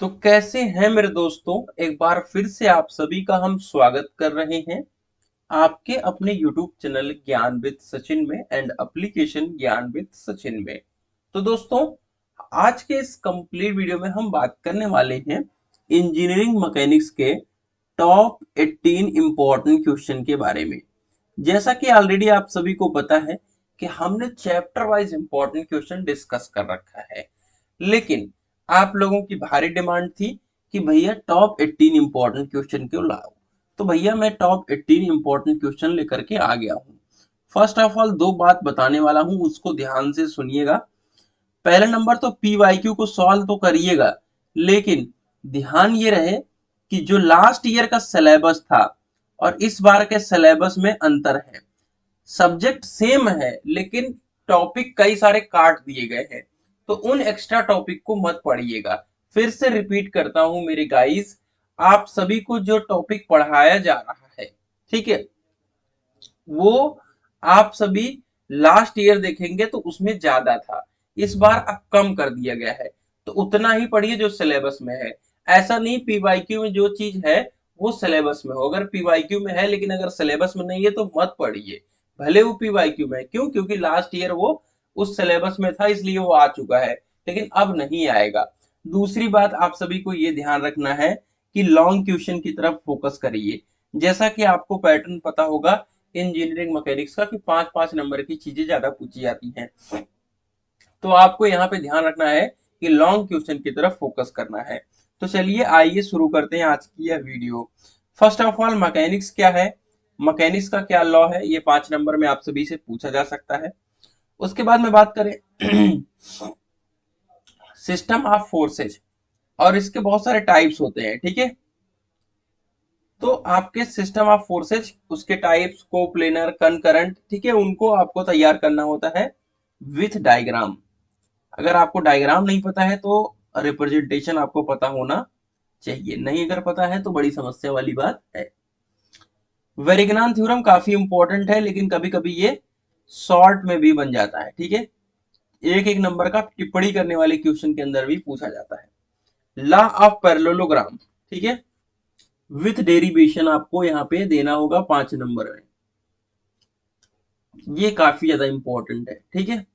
तो कैसे हैं मेरे दोस्तों। एक बार फिर से आप सभी का हम स्वागत कर रहे हैं आपके अपने YouTube चैनल ज्ञान विद सचिन में एंड एप्लीकेशन ज्ञान विद सचिन में। तो दोस्तों, आज के इस कंप्लीट वीडियो में हम बात करने वाले हैं इंजीनियरिंग मैकेनिक्स के टॉप 18 इंपॉर्टेंट क्वेश्चन के बारे में। जैसा कि ऑलरेडी आप सभी को पता है कि हमने chapter wise important question discuss कर रखा है, लेकिन आप लोगों की भारी डिमांड थी कि भैया टॉप 18 इंपॉर्टेंट क्वेश्चन क्यों लाओ। तो भैया मैं टॉप 18 इंपॉर्टेंट क्वेश्चन लेकर के आ गया हूँ। फर्स्ट ऑफ ऑल दो बात बताने वाला हूँ, उसको ध्यान से सुनिएगा। पहले नंबर तो पीवाईक्यू को सॉल्व तो करिएगा, लेकिन ध्यान ये रहे कि जो लास्ट ईयर का सिलेबस था और इस बार के सिलेबस में अंतर है। सब्जेक्ट सेम है लेकिन टॉपिक कई सारे काट दिए गए हैं, तो उन एक्स्ट्रा टॉपिक को मत पढ़िएगा। फिर से रिपीट करता हूं मेरे गाइस, आप सभी को जो टॉपिक पढ़ाया जा रहा है, ठीक है, वो आप सभी लास्ट ईयर देखेंगे तो उसमें ज्यादा था, इस बार अब कम कर दिया गया है। तो उतना ही पढ़िए जो सिलेबस में है। ऐसा नहीं पीवाईक्यू में जो चीज है वो सिलेबस में हो, अगर पीवाईक्यू में है लेकिन अगर सिलेबस में नहीं है तो मत पढ़िए। भले वो पीवाईक्यू में है, क्यों? क्योंकि लास्ट ईयर वो उस सिलेबस में था इसलिए वो आ चुका है, लेकिन अब नहीं आएगा। दूसरी बात आप सभी को ये ध्यान रखना है कि लॉन्ग क्वेश्चन की तरफ फोकस करिए। जैसा कि आपको पैटर्न पता होगा इंजीनियरिंग मैकेनिक्स का कि 5-5 नंबर की चीजें ज्यादा पूछी जाती हैं, तो आपको यहाँ पे ध्यान रखना है कि लॉन्ग क्वेश्चन की तरफ फोकस करना है। तो चलिए आइए शुरू करते हैं आज की यह video. First of all mechanics क्या है, मैकेनिक्स का क्या लॉ है, ये 5 नंबर में आप सभी से पूछा जा सकता है। उसके बाद में बात करें सिस्टम ऑफ फोर्सेज, और इसके बहुत सारे टाइप्स होते हैं, ठीक है। तो आपके सिस्टम ऑफ फोर्सेज, उसके टाइप्स, कोप्लेनर, कनकरंट, ठीक है, उनको आपको तैयार करना होता है विथ डायग्राम। अगर आपको डायग्राम नहीं पता है तो रिप्रेजेंटेशन आपको पता होना चाहिए, नहीं अगर पता है तो बड़ी समस्या वाली बात है। वेरिग्नान थ्योरम काफी इंपॉर्टेंट है, लेकिन कभी कभी ये शॉर्ट में भी बन जाता है, ठीक है। एक एक नंबर का टिप्पणी करने वाले क्वेश्चन के अंदर भी पूछा जाता है। लॉ ऑफ पैरेललोग्राम, ठीक है, विथ डेरिवेशन आपको यहाँ पे देना होगा 5 नंबर में। ये काफी ज्यादा इंपॉर्टेंट है, ठीक है।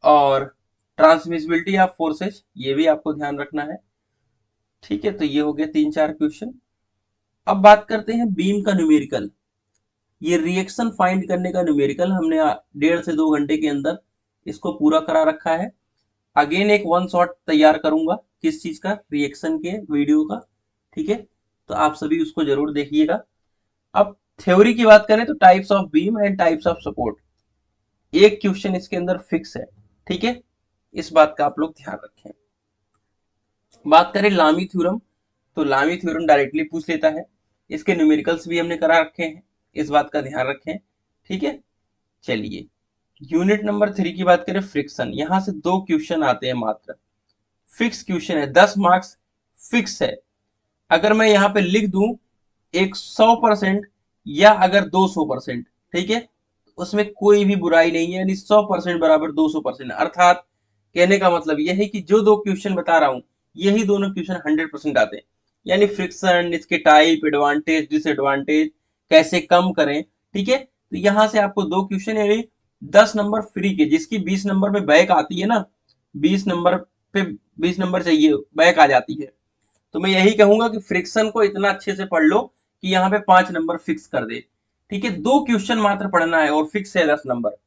और ट्रांसमिसिबिलिटी ऑफ फोर्सेज, ये भी आपको ध्यान रखना है, ठीक है। तो ये हो गया 3-4 क्वेश्चन। अब बात करते हैं बीम का न्यूमेरिकल। ये रिएक्शन फाइंड करने का न्यूमेरिकल हमने 1.5 से 2 घंटे के अंदर इसको पूरा करा रखा है। अगेन एक वन शॉट तैयार करूंगा किस चीज का, रिएक्शन के वीडियो का, ठीक है। तो आप सभी उसको जरूर देखिएगा। अब थ्योरी की बात करें तो types of beam and types of support, एक क्वेश्चन इसके अंदर फिक्स है, ठीक है। इस बात का आप लोग ध्यान रखें। बात करें लामी थ्योरम, तो लामी थ्योरम डायरेक्टली पूछ लेता है। इसके न्यूमेरिकल्स भी हमने करा रखे हैं, इस बात का ध्यान रखें, ठीक है। चलिए यूनिट नंबर 3 की बात करें, फ्रिक्शन। यहां से 2 क्वेश्चन आते हैं मात्र, फिक्स क्वेश्चन है, 10 मार्क्स फिक्स है। अगर मैं यहाँ पे लिख दूं 100% या अगर 200%, ठीक है, उसमें कोई भी बुराई नहीं है, यानी 100% बराबर 200%, अर्थात कहने का मतलब यह है कि जो 2 क्वेश्चन बता रहा हूं यही दोनों क्वेश्चन 100% आते हैं। यानी फ्रिक्शन, इसके टाइप, एडवांटेज, डिसएडवांटेज, कैसे कम करें, ठीक है। तो यहां से आपको 2 क्वेश्चन यानी 10 नंबर फ्री के, जिसकी 20 नंबर में बैक आती है ना, 20 नंबर पे 20 नंबर चाहिए, बैक आ जाती है। तो मैं यही कहूंगा कि फ्रिक्शन को इतना अच्छे से पढ़ लो कि यहाँ पे 5 नंबर फिक्स कर दे, ठीक है। 2 क्वेश्चन मात्र पढ़ना है और फिक्स है 10 नंबर।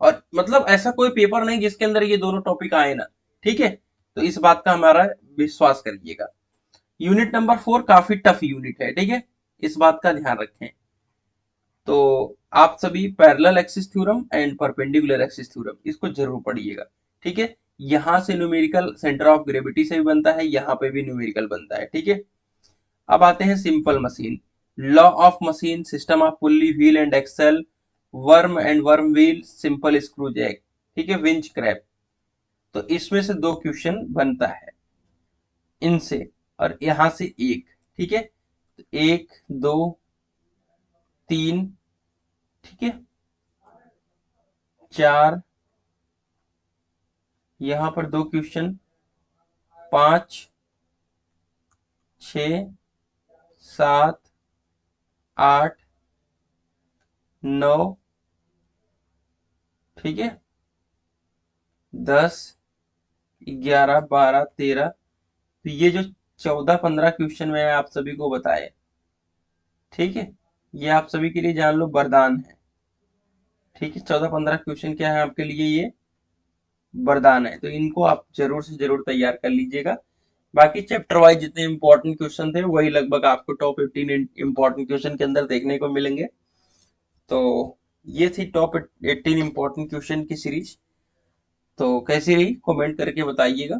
और मतलब ऐसा कोई पेपर नहीं जिसके अंदर ये दोनों टॉपिक आए ना, ठीक है। तो इस बात का हमारा विश्वास करिएगा। यूनिट नंबर 4 काफी टफ यूनिट है, ठीक है, इस बात का ध्यान रखें। तो आप सभी parallel axis theorem and perpendicular axis theorem इसको जरूर पढ़िएगा, ठीक है। यहां से न्यूमेरिकल सेंटर ऑफ ग्रेविटी से भी बनता है, यहाँ पे भी न्यूमेरिकल बनता है, ठीक है। अब आते हैं simple machine, law of machine, system of pulley, wheel and axle, worm and worm wheel, simple screw jack, ठीक है, विंच क्रैप। तो इसमें से 2 क्वेश्चन बनता है इनसे, और यहां से एक, ठीक है। तो 1, 2, 3, ठीक है, 4, यहां पर 2 क्वेश्चन, 5, 6, 7, 8, 9, ठीक है, 10, 11, 12, 13। तो ये जो 14-15 क्वेश्चन मैंने आप सभी को बताए, ठीक है, ये आप सभी के लिए जान लो वरदान है। ठीक है, 14-15 क्वेश्चन क्या है आपके लिए, ये वरदान है। तो इनको आप जरूर से जरूर तैयार कर लीजिएगा। बाकी चैप्टर वाइज जितने इंपॉर्टेंट क्वेश्चन थे वही लगभग आपको टॉप 15 इंपॉर्टेंट क्वेश्चन के अंदर देखने को मिलेंगे। तो ये थी टॉप 18 इंपॉर्टेंट क्वेश्चन की सीरीज। तो कैसी रही कमेंट करके बताइएगा।